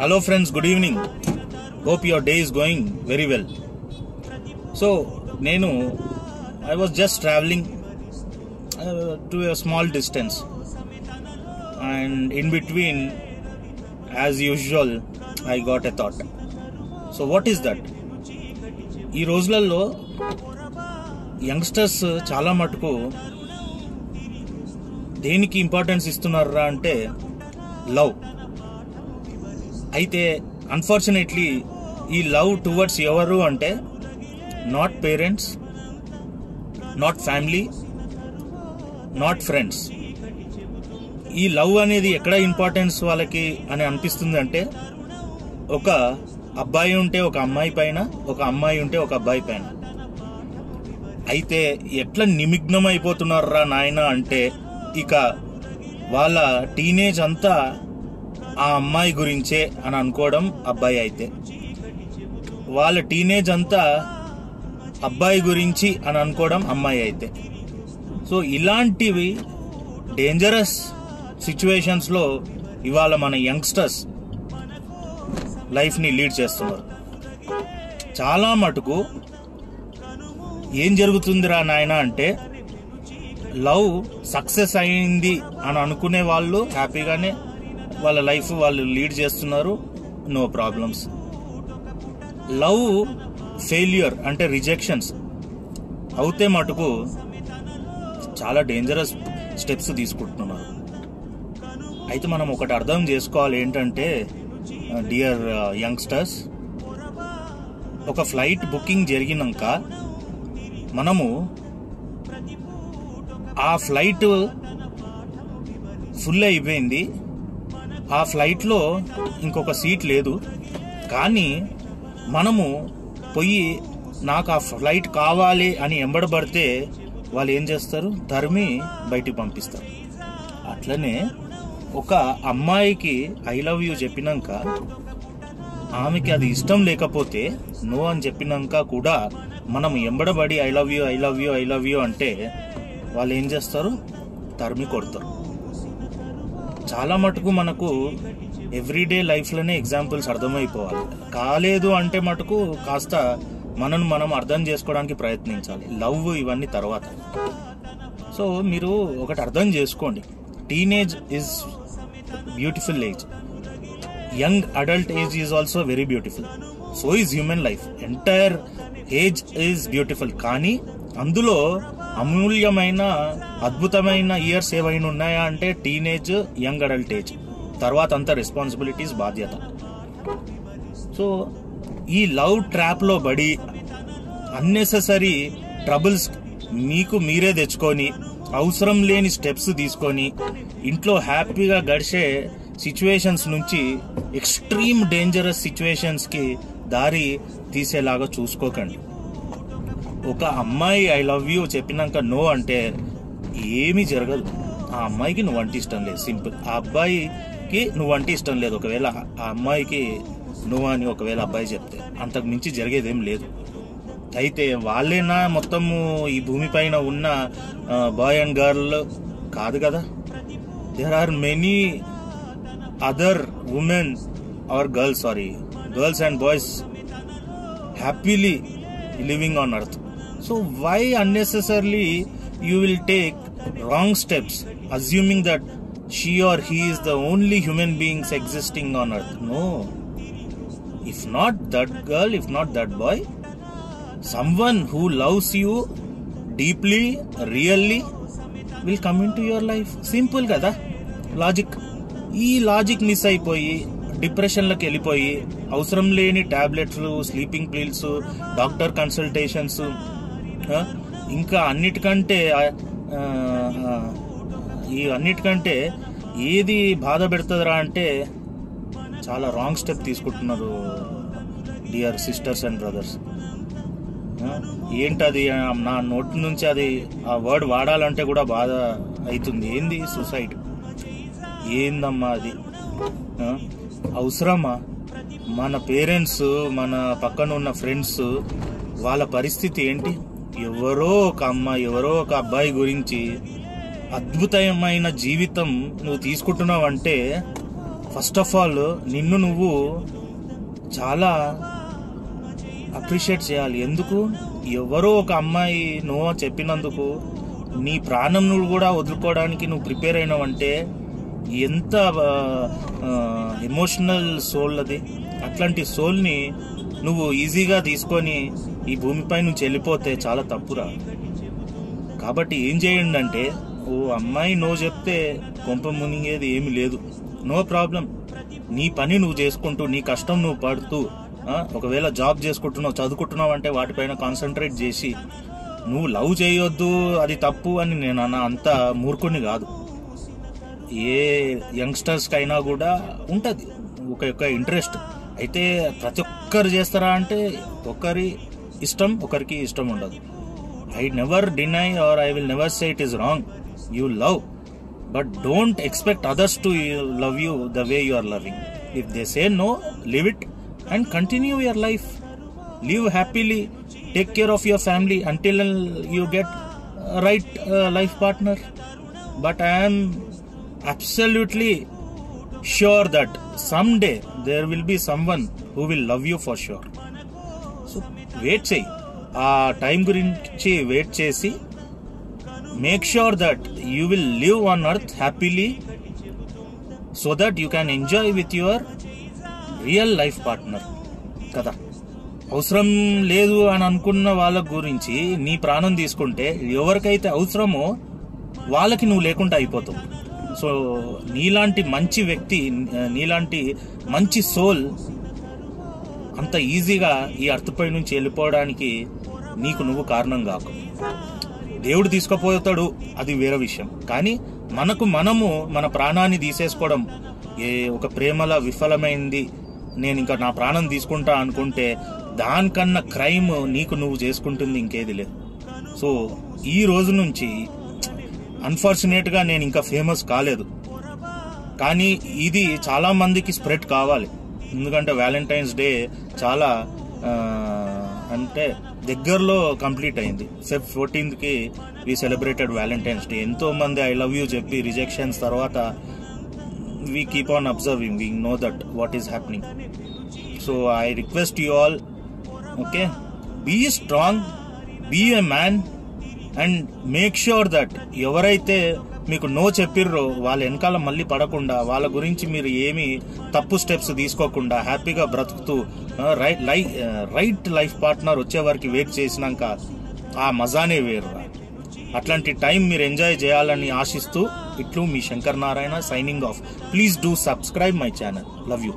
Hello friends, good evening. Hope your day is going very well. So, I was just traveling to a small distance, and in between, as usual, I got a thought. So what is that? ఈ రోజులలో youngsters చాలా మటుకు దేనికి importance ఇస్తున్నారా అంటే love. అయితే unfortunately ఈ love towards ఎవరు అంటే not parents, not family, not friends. ఈ లవ్ అనేది ఎక్కడ ఇంపార్టెన్స్ వాళ్ళకి అని అనిపిస్తుంది అంటే ఒక అబ్బాయి ఉంటే ఒక అమ్మాయి పైన, ఒక అమ్మాయి ఉంటే ఒక అబ్బాయి పైన. అయితే ఎట్లా నిమగ్నం అయిపోతున్నారా నాయన అంటే ఇక వాళ్ళ టీనేజ్ అంతా ఆ అమ్మాయి గురించే అని అనుకోవడం అబ్బాయి అయితే, వాళ్ళ టీనేజ్ అంతా అబ్బాయి గురించి అని అనుకోవడం అమ్మాయి అయితే. సో ఇలాంటివి డేంజరస్ సిచ్యువేషన్స్లో ఇవాళ మన యంగ్స్టర్స్ లైఫ్ని లీడ్ చేస్తున్నారు. చాలా మటుకు ఏం జరుగుతుందిరా నాయన అంటే లవ్ సక్సెస్ అయింది అని అనుకునే వాళ్ళు హ్యాపీగానే వాళ్ళ లైఫ్ వాళ్ళు లీడ్ చేస్తున్నారు, నో ప్రాబ్లమ్స్. లవ్ ఫెయిల్యూర్ అంటే రిజెక్షన్స్ అవుతే మటుకు చాలా డేంజరస్ స్టెప్స్ తీసుకుంటున్నారు. అయితే మనం ఒకటి అర్థం చేసుకోవాలి ఏంటంటే డియర్ యంగ్స్టర్స్, ఒక ఫ్లైట్ బుకింగ్ జరిగినాక మనము ఆ ఫ్లైట్ ఫుల్ అయిపోయింది, ఆ ఫ్లైట్లో ఇంకొక సీట్ లేదు, కానీ మనము పోయి నాకు ఆ ఫ్లైట్ కావాలి అని ఎంబడబడితే వాళ్ళు ఏం చేస్తారు, తరిమి బయటికి పంపిస్తారు. అట్లనే ఒక అమ్మాయికి ఐ లవ్ యూ చెప్పినాక ఆమెకి అది ఇష్టం లేకపోతే నో అని చెప్పినాక కూడా మనం ఎంబడబడి I love you I love you I love you అంటే వాళ్ళు ఏం చేస్తారు, తరిమి కొడతారు. చాలా మటుకు మనకు ఎవ్రీడే లైఫ్లోనే ఎగ్జాంపుల్స్ అర్థమైపోవాలి. కాలేదు అంటే మటుకు కాస్త మనను మనం అర్థం చేసుకోవడానికి ప్రయత్నించాలి. లవ్ ఇవన్నీ తర్వాత. సో మీరు ఒకటి అర్థం చేసుకోండి, teenage is beautiful age, young adult age is also very beautiful. So is human life, entire age is beautiful. కానీ అందులో అమూల్యమైన అద్భుతమైన ఇయర్స్ ఏవైనా ఉన్నాయా అంటే టీనేజ్, యంగ్ అడల్ట్ ఏజ్. తర్వాత అంతా రెస్పాన్సిబిలిటీస్, బాధ్యత. సో ఈ లవ్ ట్రాప్లో పడి అన్నెసెసరీ ట్రబుల్స్ మీకు మీరే తెచ్చుకొని అవసరం లేని స్టెప్స్ తీసుకొని ఇంట్లో హ్యాపీగా గడిచే సిచ్యువేషన్స్ నుంచి ఎక్స్ట్రీమ్ డేంజరస్ సిచ్యువేషన్స్కి దారి తీసేలాగా చూసుకోకండి. ఒక అమ్మాయి ఐ లవ్ యూ చెప్పినాక నో అంటే ఏమీ జరగదు. ఆ అమ్మాయికి నువ్వంటే ఇష్టం లేదు, సింపుల్. ఆ అబ్బాయికి నువ్వంటే ఇష్టం లేదు, ఒకవేళ ఆ అమ్మాయికి నువ్వు అని ఒకవేళ అబ్బాయి చెప్తే అంతకు మించి జరిగేదేం లేదు. అయితే వాళ్ళేనా మొత్తము ఈ భూమిపైన ఉన్న బాయ్ అండ్ గర్ల్ కాదు కదా. There are many other women or girls and boys happily living on earth. So why unnecessarily you will take wrong steps assuming that she or he is the only human beings existing on earth? No. If not that girl, if not that boy, someone who loves you deeply, really will come into your life. Simple kada logic. ఈ logic miss అయిపోయి డిప్రెషన్లోకి వెళ్ళిపోయి అవసరం లేని tablets, sleeping pills, doctor consultations, ఇంకా అన్నిటికంటే ఏది బాధ పెడుతుందిరా అంటే చాలా రాంగ్ స్టెప్ తీసుకుంటున్నారు డియర్ సిస్టర్స్ అండ్ బ్రదర్స్. ఏంటది, నా నోటి నుంచి అది ఆ వర్డ్ వాడాలంటే కూడా బాధ అవుతుంది. ఏంది సూసైడ్? ఏందమ్మా అది? అవసరమా? మన పేరెంట్స్, మన పక్కన ఉన్న ఫ్రెండ్స్, వాళ్ళ పరిస్థితి ఏంటి? ఎవరో ఒక అమ్మాయి, ఎవరో ఒక అబ్బాయి గురించి అద్భుతమైన జీవితం నువ్వు తీసుకుంటున్నావు అంటే ఫస్ట్ ఆఫ్ ఆల్ నిన్ను నువ్వు చాలా అప్రిషియేట్ చేయాలి. ఎందుకు? ఎవరో ఒక అమ్మాయి నో చెప్పినందుకు నీ ప్రాణం నువ్వు కూడా వదులుకోవడానికి నువ్వు ప్రిపేర్ అయినావంటే ఎంత ఎమోషనల్ సోల్ అది. అట్లాంటి సోల్ని నువ్వు ఈజీగా తీసుకొని ఈ భూమిపై నుంచి వెళ్ళిపోతే చాలా తప్పురా. కాబట్టి ఏం చేయండి అంటే, ఓ అమ్మాయి నో చెప్తే కొంప మునిగేది ఏమి లేదు, నో ప్రాబ్లం. నీ పని నువ్వు చేసుకుంటూ, నీ కష్టం నువ్వు పడుతూ, ఒకవేళ జాబ్ చేసుకుంటున్నావు, చదువుకుంటున్నావు అంటే వాటిపైన కాన్సన్ట్రేట్ చేసి, నువ్వు లవ్ చేయొద్దు అది తప్పు అని నేను అంత మూర్ఖుని కాదు. ఏ యంగ్స్టర్స్కైనా కూడా ఉంటుంది ఒక ఇంట్రెస్ట్. అయితే ప్రతి ఒక్కరు చేస్తారా అంటే ఒకరి ఇష్టం ఒకరికి ఇష్టం ఉండదు. I never deny or I will never say it is wrong. You love, but don't expect others to love you the way you are loving. If they say no, leave it and continue your life. Live happily, take care of your family until you get a right life partner. But I am absolutely sure that someday there will be someone who will love you for sure. So wait చేయి, ఆ time గురించి wait చేసి make sure that you will live on earth happily so that you can enjoy with your real life partner కదా. అవసరం లేదు అని అనుకున్న వాళ్ళ గురించి నీ ప్రాణం తీసుకుంటే ఎవరికైతే అవసరమో వాళ్ళకి నువ్వు లేకుండా అయిపోతావు. సో నీలాంటి మంచి వ్యక్తి, నీలాంటి మంచి సోల్ అంత ఈజీగా ఈ అర్త్పై నుంచి వెళ్ళిపోవడానికి నీకు నువ్వు కారణం కాకు. దేవుడు తీసుకుపోతాడు, అది వేరే విషయం. కానీ మనము మన ప్రాణాన్ని తీసేసుకోవడం, ఒక ప్రేమలా విఫలమైంది, నేను ఇంకా నా ప్రాణం తీసుకుంటా అనుకుంటే దానికన్నా క్రైమ్ నీకు నువ్వు చేసుకుంటుంది ఇంకేది లేదు. సో ఈ రోజు నుంచి అన్ఫార్చునేట్గా నేను ఇంకా ఫేమస్ కాలేదు, కానీ ఇది చాలా మందికి స్ప్రెడ్ కావాలి. ఎందుకంటే వ్యాలంటైన్స్ డే చాలా అంటే దగ్గరలో కంప్లీట్ అయింది. Feb 14th we celebrated Valentine's Day. ఎంతో మంది ఐ లవ్ యూ చెప్పి రిజెక్షన్స్ తర్వాత we keep on observing, we know that what is happening. So I request you all, okay, be strong, be a man and make sure that ఎవరైతే మీకు no చెప్పిర్రో వాళ్ళ వెనకాల మళ్ళీ పడకుండా, వాళ్ళ గురించి మీరు ఏమి తప్పు స్టెప్స్ తీసుకోకుండా హ్యాపీగా బ్రతుకుతూ రైట్ లైఫ్ పార్ట్నర్ వచ్చే వరకు వెయిట్ చేసినాక ఆ మజానే వేరు. అట్లాంటి టైం మీరు ఎంజాయ్ చేయాలని ఆశిస్తూ ఇట్లు మీ Shankar Narayana signing off. Please do subscribe my channel. Love you.